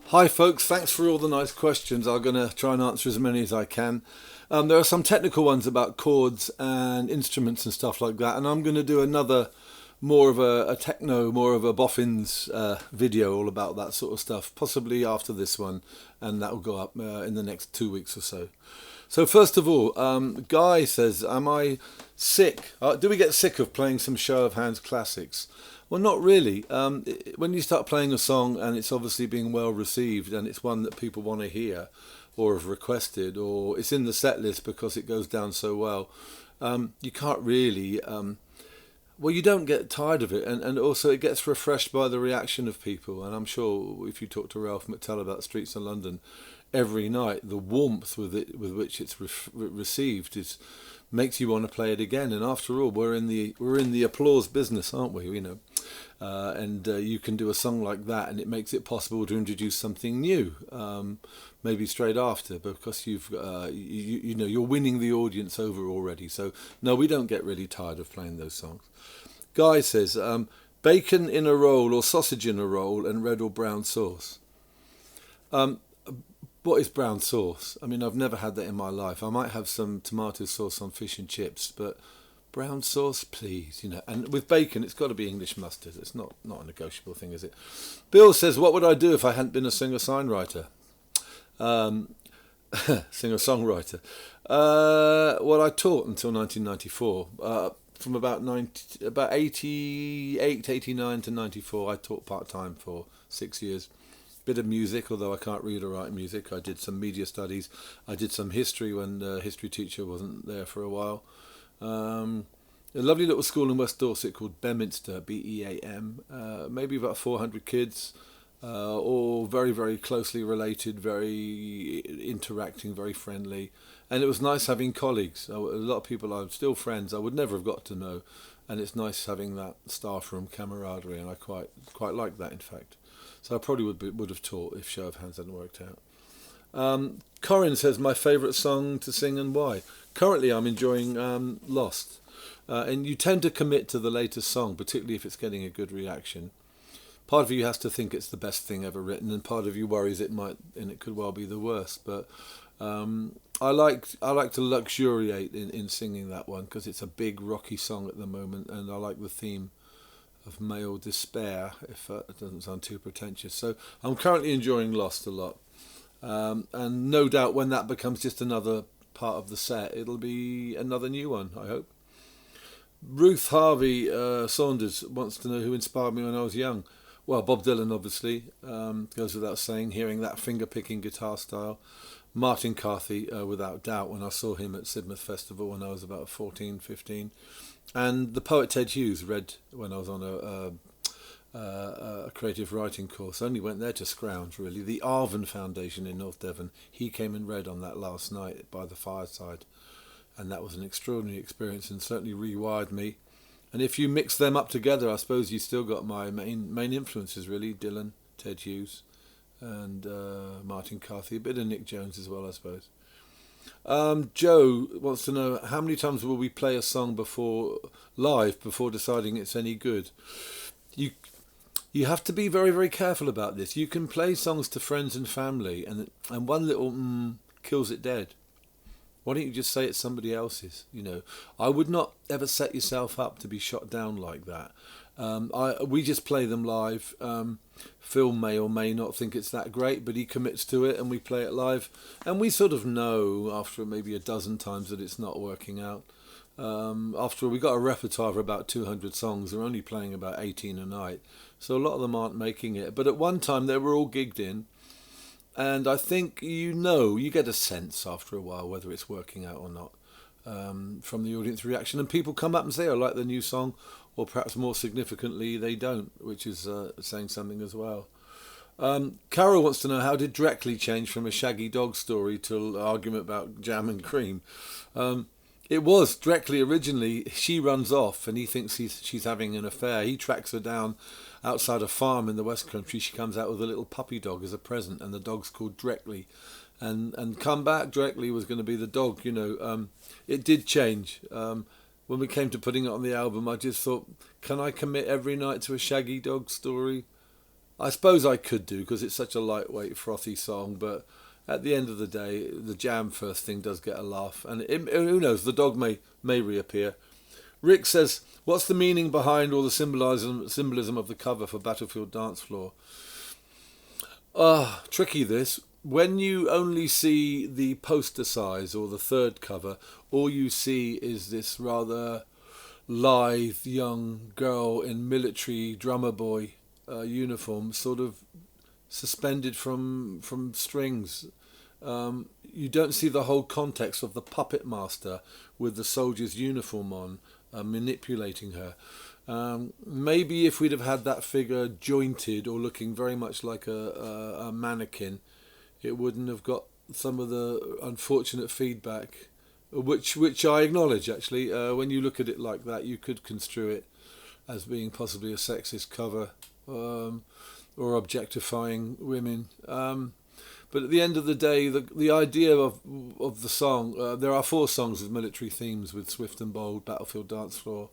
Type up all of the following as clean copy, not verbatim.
Hi folks, thanks for all the nice questions. I'm going to try and answer as many as I can. There are some technical ones about chords and instruments and stuff like that, and I'm going to do another more of a techno, more of a boffins video all about that sort of stuff, possibly after this one, and that will go up in the next 2 weeks or so. So first of all, Guy says, am I sick? Do we get sick of playing some show of hands classics? Well, not really. When you start playing a song and it's obviously being well received and it's one that people want to hear or have requested, or it's in the set list because it goes down so well, you can't really... well, you don't get tired of it, and also it gets refreshed by the reaction of people. And I'm sure if you talk to Ralph McTell about Streets of London, every night the warmth with which it's received makes you want to play it again. And after all, we're in the applause business, aren't we? And you can do a song like that, and it makes it possible to introduce something new, maybe straight after, because you're winning the audience over already. So no, we don't get really tired of playing those songs. Guy says, bacon in a roll or sausage in a roll and red or brown sauce. What is brown sauce? I mean, I've never had that in my life. I might have some tomato sauce on fish and chips, but brown sauce, please, And with bacon, it's got to be English mustard. It's not a negotiable thing, is it? Bill says, what would I do if I hadn't been a singer-songwriter? Singer-songwriter. Well, I taught until 1994. From about 88, 89 to 94, I taught part-time for 6 years. Bit of music, although I can't read or write music. I did some media studies. I did some history when the history teacher wasn't there for a while. A lovely little school in West Dorset called Beaminster, Beam. Maybe about 400 kids, all very, very closely related, very interacting, very friendly. And it was nice having colleagues. A lot of people I'm still friends I would never have got to know. And it's nice having that staff room camaraderie, and I quite like that, in fact. So I probably would have taught if Show of Hands hadn't worked out. Corin says, my favourite song to sing and why. Currently I'm enjoying Lost. And you tend to commit to the latest song, particularly if it's getting a good reaction. Part of you has to think it's the best thing ever written, and part of you worries it could well be the worst. But I like to luxuriate in singing that one, because it's a big rocky song at the moment, and I like the theme of male despair, if it doesn't sound too pretentious. So I'm currently enjoying Lost a lot. And no doubt when that becomes just another part of the set, it'll be another new one, I hope. Ruth Harvey Saunders wants to know who inspired me when I was young. Well, Bob Dylan, obviously, goes without saying, hearing that finger-picking guitar style. Martin Carthy, without doubt, when I saw him at Sidmouth Festival when I was about 14, 15. And the poet Ted Hughes read when I was on a creative writing course. I only went there to scrounge, really. The Arvin Foundation in North Devon, he came and read on that last night by the fireside. And that was an extraordinary experience and certainly rewired me. And if you mix them up together, I suppose you still got my main influences, really. Dylan, Ted Hughes, and Martin Carthy. A bit of Nick Jones as well, I suppose. Joe wants to know, how many times will we play a song live before deciding it's any good? You have to be very, very careful about this. You can play songs to friends and family, and one little kills it dead. Why don't you just say it's somebody else's? I would not ever set yourself up to be shot down like that. We just play them live. Phil may or may not think it's that great, but he commits to it, and we play it live. And we sort of know after maybe a dozen times that it's not working out. After all, we got a repertoire of about 200 songs. We're only playing about 18 a night, so a lot of them aren't making it. But at one time, they were all gigged in. And I think you get a sense after a while whether it's working out or not from the audience reaction. And people come up and say, I like the new song, or perhaps more significantly, they don't, which is saying something as well. Carol wants to know, how did Directly change from a shaggy dog story to an argument about jam and cream? It was Directly originally. She runs off and he thinks she's having an affair. He tracks her down outside a farm in the West Country. She comes out with a little puppy dog as a present, and the dog's called Directly. And Come Back Directly was going to be the dog. It did change. When we came to putting it on the album, I just thought, can I commit every night to a shaggy dog story? I suppose I could do, because it's such a lightweight, frothy song, but at the end of the day, the jam first thing does get a laugh, and who knows, the dog may reappear. Rick says, what's the meaning behind all the symbolism of the cover for Battlefield Dance Floor? Tricky this. When you only see the poster size or the third cover, all you see is this rather lithe young girl in military drummer boy uniform, sort of suspended from strings. You don't see the whole context of the puppet master with the soldier's uniform on, manipulating her. Maybe if we'd have had that figure jointed or looking very much like a mannequin, it wouldn't have got some of the unfortunate feedback, which I acknowledge actually. When you look at it like that, you could construe it as being possibly a sexist cover, or objectifying women. But at the end of the day, the idea of the song, there are 4 songs with military themes, with Swift and Bold, Battlefield Dance Floor,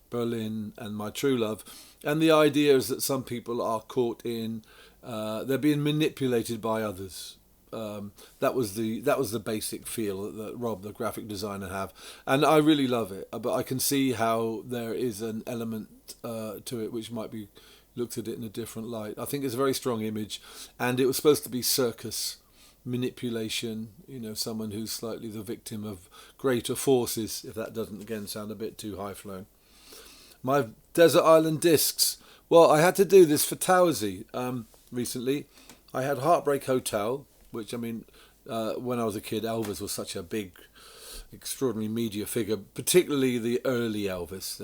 Berlin, and My True Love. And the idea is that some people are caught in, they're being manipulated by others. That was the basic feel that Rob, the graphic designer, have, and I really love it. But I can see how there is an element to it which might be looked at it in a different light. I think it's a very strong image, and it was supposed to be circus manipulation. Someone who's slightly the victim of greater forces. If that doesn't again sound a bit too high flown. My Desert Island Discs. Well, I had to do this for Towersey recently. I had Heartbreak Hotel, which, when I was a kid, Elvis was such a big, extraordinary media figure, particularly the early Elvis.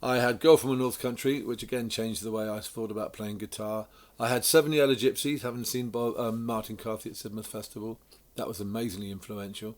I had Girl from a North Country, which again changed the way I thought about playing guitar. I had 7 Yellow Gypsies, having seen Martin Carthy at Sidmouth Festival. That was amazingly influential.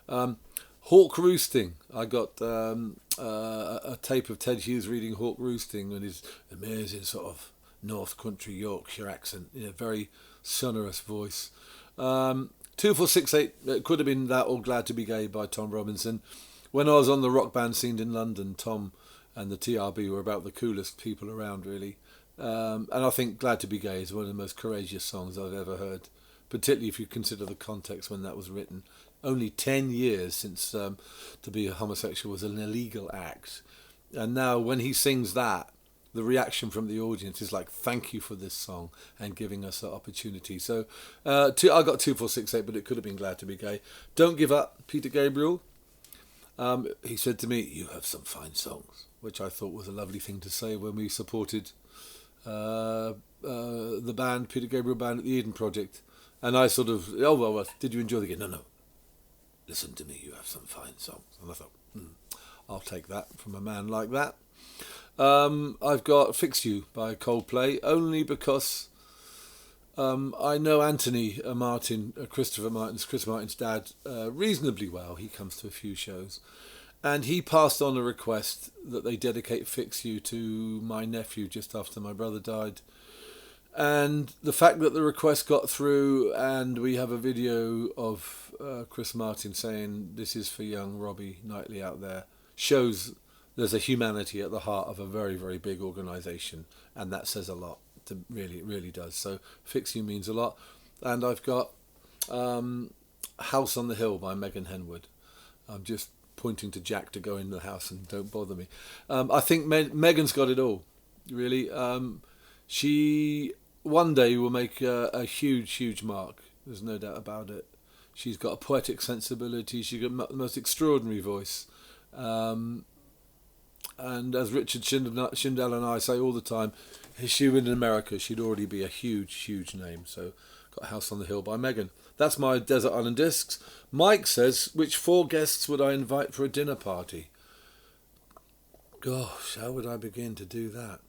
Hawk Roosting. I got a tape of Ted Hughes reading Hawk Roosting with his amazing sort of North Country Yorkshire accent, very sonorous voice. 2468, it could have been that or Glad to Be Gay by Tom Robinson. When I was on the rock band scene in London, Tom and the TRB were about the coolest people around, really. And I think Glad to Be Gay is one of the most courageous songs I've ever heard, particularly if you consider the context when that was written. Only 10 years since to be a homosexual was an illegal act. And now when he sings that, the reaction from the audience is like, thank you for this song and giving us that opportunity. So I got 2468, but it could have been Glad to Be Gay. Don't Give Up, Peter Gabriel. He said to me, you have some fine songs, which I thought was a lovely thing to say when we supported the band, Peter Gabriel Band, at the Eden Project. And I sort of, well, did you enjoy the game? No. Listen to me, you have some fine songs. And I thought, I'll take that from a man like that. I've got Fix You by Coldplay, only because I know Anthony Chris Martin's dad, reasonably well. He comes to a few shows. And he passed on a request that they dedicate Fix You to my nephew just after my brother died. And the fact that the request got through, and we have a video of Chris Martin saying, this is for young Robbie Knightley out there, shows there's a humanity at the heart of a very, very big organisation. And that says a lot. It really does. So Fix You means a lot. And I've got House on the Hill by Megan Henwood. I'm just pointing to Jack to go in the house and don't bother me. I think Megan's got it all, really. She one day will make a huge mark. There's no doubt about it. She's got a poetic sensibility. She's got the most extraordinary voice. And as Richard Shindell and I say all the time, if she were in America, she'd already be a huge name. So got House on the Hill by Megan. That's my Desert Island Discs. Mike says, which 4 guests would I invite for a dinner party? Gosh, how would I begin to do that?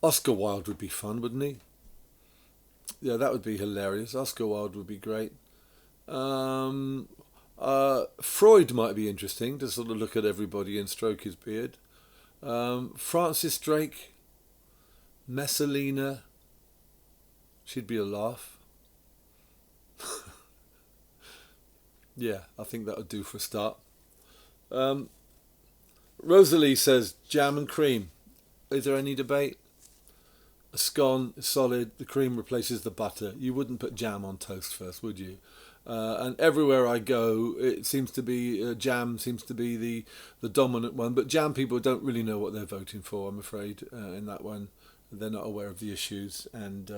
Oscar Wilde would be fun, wouldn't he? Yeah, that would be hilarious. Oscar Wilde would be great. Freud might be interesting to sort of look at everybody and stroke his beard. Francis Drake, Messalina, she'd be a laugh. Yeah, I think that would do for a start. Rosalie says jam and cream. Is there any debate? A scone is solid, the cream replaces the butter. You wouldn't put jam on toast first, would you? And everywhere I go, it seems to be jam seems to be the dominant one. But jam people don't really know what they're voting for, I'm afraid, in that one. They're not aware of the issues, and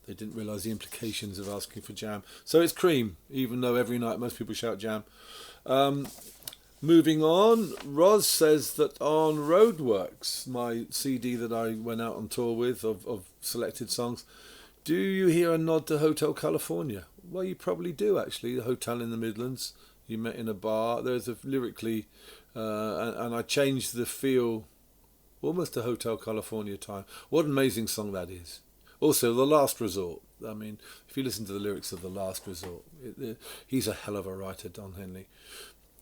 they didn't realise the implications of asking for jam. So it's cream, even though every night most people shout jam. Moving on, Roz says that on Roadworks, my CD that I went out on tour with of selected songs, do you hear a nod to Hotel California? Well, you probably do, actually. The hotel in the Midlands, you met in a bar. There's a lyrically, and I changed the feel almost to Hotel California time. What an amazing song that is. Also, The Last Resort. I mean, if you listen to the lyrics of The Last Resort, he's a hell of a writer, Don Henley.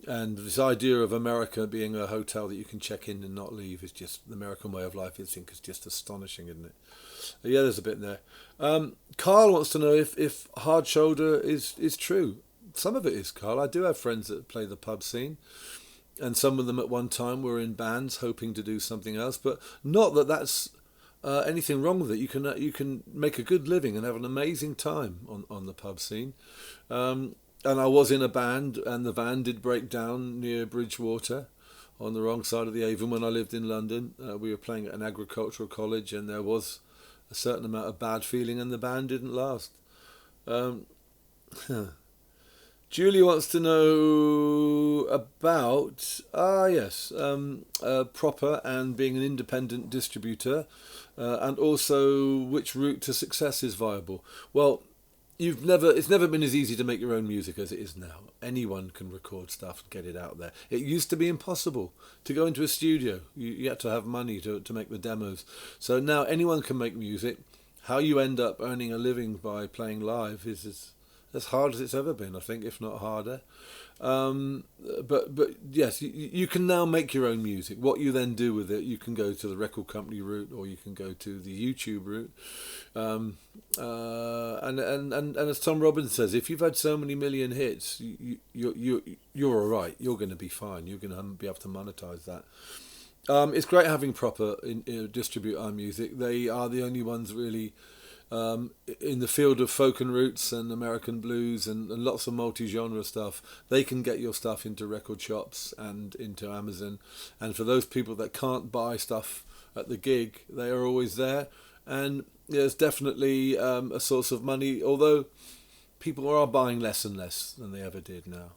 And this idea of America being a hotel that you can check in and not leave is just the American way of life. I think is just astonishing, isn't it? Yeah, there's a bit there. Carl wants to know if Hard Shoulder is true. Some of it is, Carl. I do have friends that play the pub scene, and some of them at one time were in bands hoping to do something else. But not that that's anything wrong with it. You can make a good living and have an amazing time on the pub scene. And I was in a band, and the van did break down near Bridgewater on the wrong side of the Avon when I lived in London. We were playing at an agricultural college, and there was a certain amount of bad feeling, and the band didn't last. Julie wants to know about, Proper and being an independent distributor, and also which route to success is viable. Well, it's never been as easy to make your own music as it is now. Anyone can record stuff and get it out there. It used to be impossible to go into a studio. You had to have money to make the demos. So now anyone can make music. How you end up earning a living by playing live is as hard as it's ever been, I think, if not harder. But yes, you can now make your own music. What you then do with it, you can go to the record company route, or you can go to the YouTube route. And as Tom Robbins says, if you've had so many million hits, you're all right. You're going to be fine. You're going to be able to monetize that. It's great having Proper distribute our music. They are the only ones really in the field of folk and roots and American blues and lots of multi-genre stuff. They can get your stuff into record shops and into Amazon. And for those people that can't buy stuff at the gig, they are always there. And there's definitely a source of money, although people are buying less and less than they ever did now.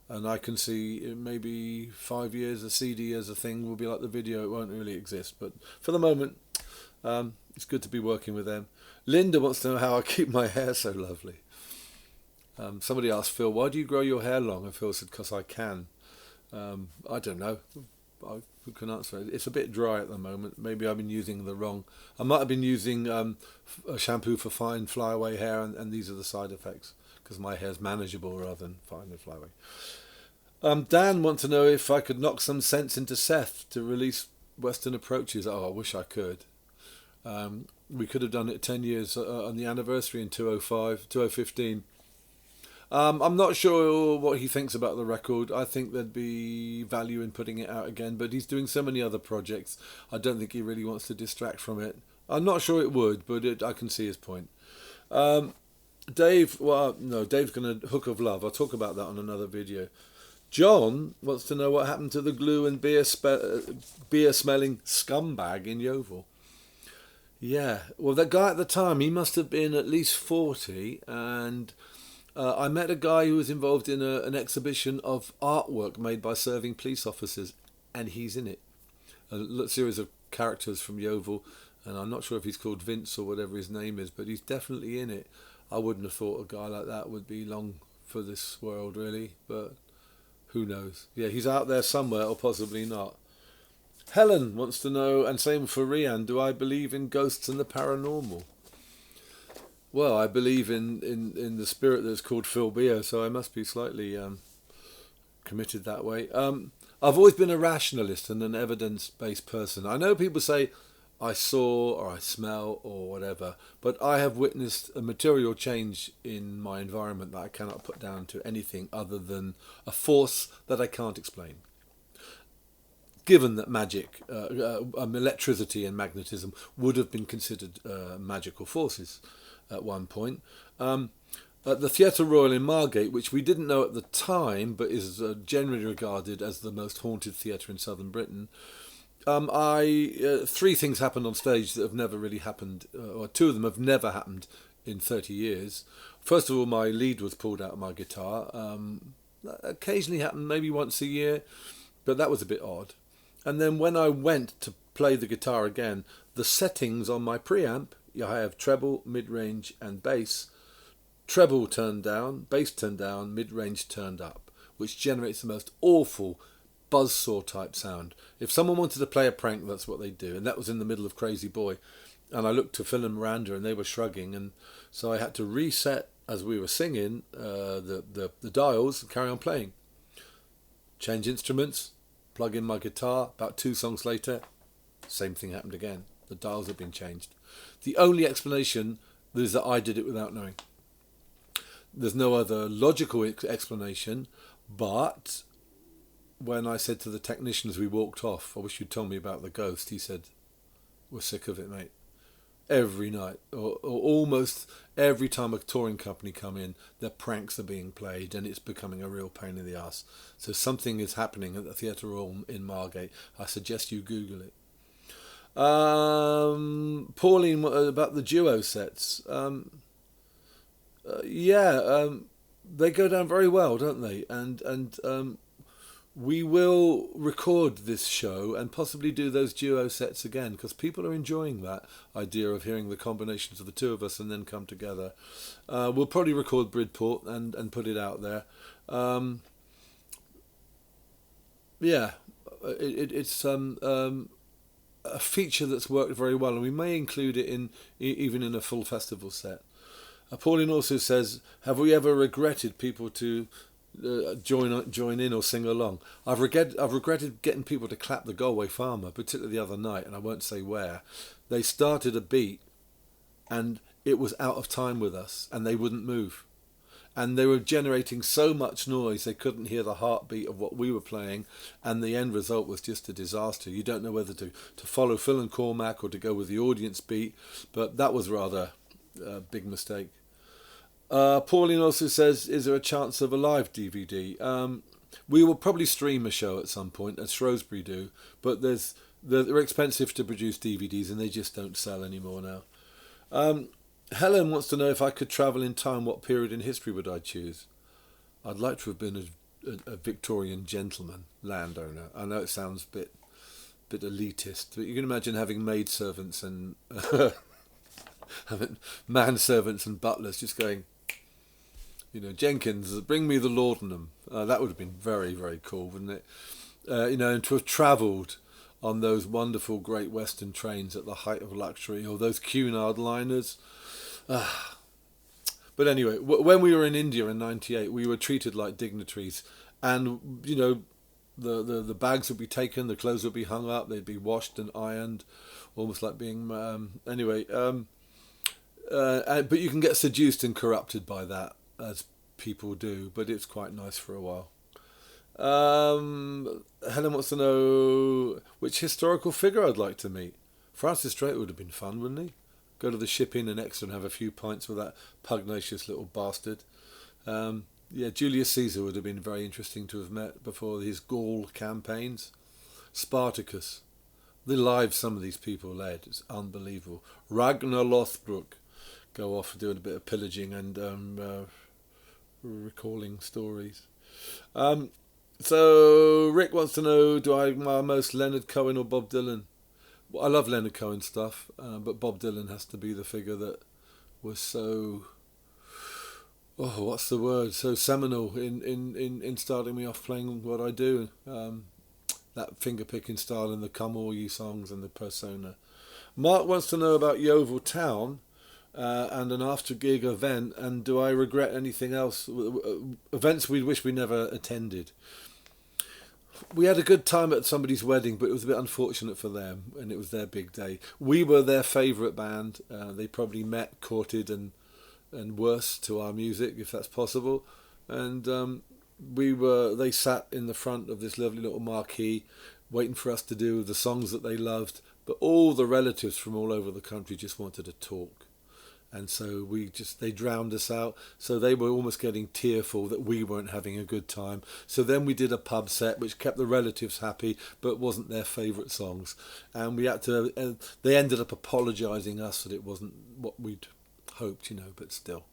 And I can see in maybe 5 years a CD as a thing will be like the video. It won't really exist. But for the moment, it's good to be working with them. Linda wants to know how I keep my hair so lovely. Somebody asked Phil, why do you grow your hair long? And Phil said, because I can. I don't know. Who can answer it? It's a bit dry at the moment. Maybe I've been using the wrong... I might have been using a shampoo for fine flyaway hair, and these are the side effects, because my hair's manageable rather than fine and flyaway. Dan wants to know if I could knock some sense into Seth to release Western Approaches. Oh, I wish I could. We could have done it 10 years on the anniversary in 2015. I'm not sure what he thinks about the record. I think there'd be value in putting it out again, but he's doing so many other projects. I don't think he really wants to distract from it. I'm not sure it would, but I can see his point. Dave's going to Hook of Love. I'll talk about that on another video. John wants to know what happened to the glue and beer smelling scumbag in Yeovil. Yeah, well, that guy at the time, he must have been at least 40, and I met a guy who was involved in an exhibition of artwork made by serving police officers, and he's in it. A series of characters from Yeovil, and I'm not sure if he's called Vince or whatever his name is, but he's definitely in it. I wouldn't have thought a guy like that would be long for this world, really, but who knows? Yeah, he's out there somewhere, or possibly not. Helen wants to know, and same for Rian, do I believe in ghosts and the paranormal? Well, I believe in the spirit that's called Phil Beer, so I must be slightly committed that way. I've always been a rationalist and an evidence-based person. I know people say I saw or I smell or whatever, but I have witnessed a material change in my environment that I cannot put down to anything other than a force that I can't explain. given that magic, electricity and magnetism would have been considered magical forces at one point. At the Theatre Royal in Margate, which we didn't know at the time, but is generally regarded as the most haunted theatre in southern Britain, three things happened on stage that have never really happened, or two of them have never happened in 30 years. First of all, my lead was pulled out of my guitar. That occasionally happened, maybe once a year, but that was a bit odd. And then when I went to play the guitar again, the settings on my preamp, I have treble, mid-range and bass. Treble turned down, bass turned down, mid-range turned up, which generates the most awful buzzsaw type sound. If someone wanted to play a prank, that's what they'd do. And that was in the middle of Crazy Boy. And I looked to Phil and Miranda and they were shrugging. And so I had to reset, as we were singing, the dials and carry on playing. Change instruments, plug in my guitar. About 2 songs later, same thing happened again. The dials had been changed. The only explanation is that I did it without knowing. There's no other logical explanation, but when I said to the technician as we walked off, I wish you'd told me about the ghost, he said, we're sick of it, mate. Every night, or almost every time a touring company come in, their pranks are being played and it's becoming a real pain in the ass. So something is happening at the Theatre Royal in Margate. I suggest you Google it. Pauline, about the duo sets. They go down very well, don't they? And we will record this show and possibly do those duo sets again because people are enjoying that idea of hearing the combinations of the two of us and then come together. We'll probably record Bridport and put it out there. It's a feature that's worked very well, and we may include it even in a full festival set. Pauline also says, have we ever regretted people to join in or sing along? I've regretted getting people to clap the Galway Farmer, particularly the other night, and I won't say where. They started a beat and it was out of time with us and they wouldn't move. And they were generating so much noise they couldn't hear the heartbeat of what we were playing, and the end result was just a disaster. You don't know whether to follow Phil and Cormac or to go with the audience beat, but that was rather a big mistake. Pauline also says, is there a chance of a live DVD? We will probably stream a show at some point, as Shrewsbury do, but they're expensive to produce DVDs and they just don't sell anymore now. Helen wants to know if I could travel in time, what period in history would I choose? I'd like to have been a Victorian gentleman, landowner. I know it sounds a bit elitist, but you can imagine having maidservants and having manservants and butlers just going, Jenkins, bring me the laudanum. That would have been very, very cool, wouldn't it? And to have travelled on those wonderful Great Western trains at the height of luxury, or those Cunard liners. But anyway, when we were in India in '98, we were treated like dignitaries, and the bags would be taken, the clothes would be hung up, they'd be washed and ironed, almost like being but you can get seduced and corrupted by that, as people do. But it's quite nice for a while. Helen wants to know which historical figure I'd like to meet. Francis Drake would have been fun, wouldn't he? Go to the Ship Inn in Exeter and have a few pints with that pugnacious little bastard. Julius Caesar would have been very interesting to have met before his Gaul campaigns. Spartacus. The lives some of these people led, it's unbelievable. Ragnar Lothbrok. Go off doing a bit of pillaging and recalling stories. So Rick wants to know, do I admire most Leonard Cohen or Bob Dylan? Well, I love Leonard Cohen stuff, but Bob Dylan has to be the figure that was so, so seminal in starting me off playing what I do. That finger-picking style and the Come All You songs and the persona. Mark wants to know about Yeovil Town and an after-gig event, and do I regret anything else? Events we wish we never attended. We had a good time at somebody's wedding, but it was a bit unfortunate for them, and it was their big day. We were their favourite band. They probably met, courted, and worse to our music, if that's possible. And they sat in the front of this lovely little marquee waiting for us to do the songs that they loved, but all the relatives from all over the country just wanted to talk. And so they drowned us out. So they were almost getting tearful that we weren't having a good time. So then we did a pub set, which kept the relatives happy, but wasn't their favourite songs. And we had to. They ended up apologising us that it wasn't what we'd hoped, but still.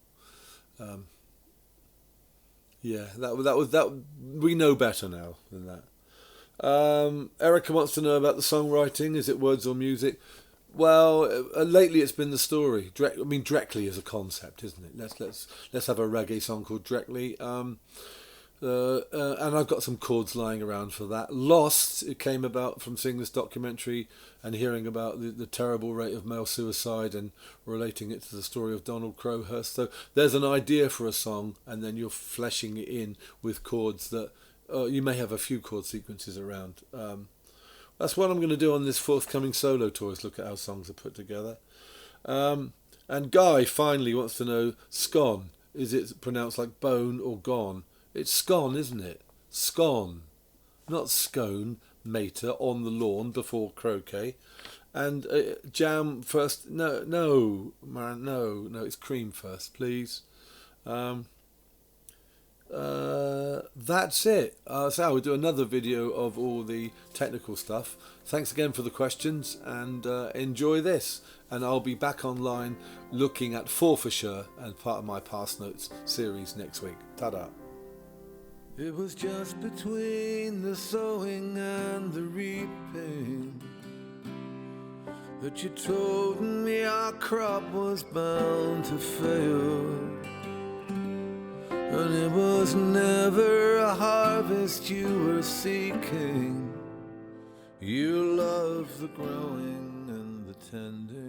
Yeah, that was that. We know better now than that. Erica wants to know about the songwriting. Is it words or music? Well, lately it's been the story. Directly is a concept, isn't it? Let's have a reggae song called Directly. And I've got some chords lying around for that. Lost, it came about from seeing this documentary and hearing about the terrible rate of male suicide and relating it to the story of Donald Crowhurst. So there's an idea for a song, and then you're fleshing it in with chords that you may have a few chord sequences around. That's what I'm going to do on this forthcoming solo tour, is look at how songs are put together. And Guy finally wants to know, scone, is it pronounced like bone or gone? It's scone, isn't it? Scone, not scone, mater, on the lawn before croquet. And jam first, no, it's cream first, please. That's it. So we'll do another video of all the technical stuff. Thanks again for the questions, and enjoy this. And I'll be back online looking at Forfeiture and part of my Past Notes series next week. Ta-da. It was just between the sowing and the reaping that you told me our crop was bound to fail. And it was never a harvest you were seeking. You love the growing and the tending.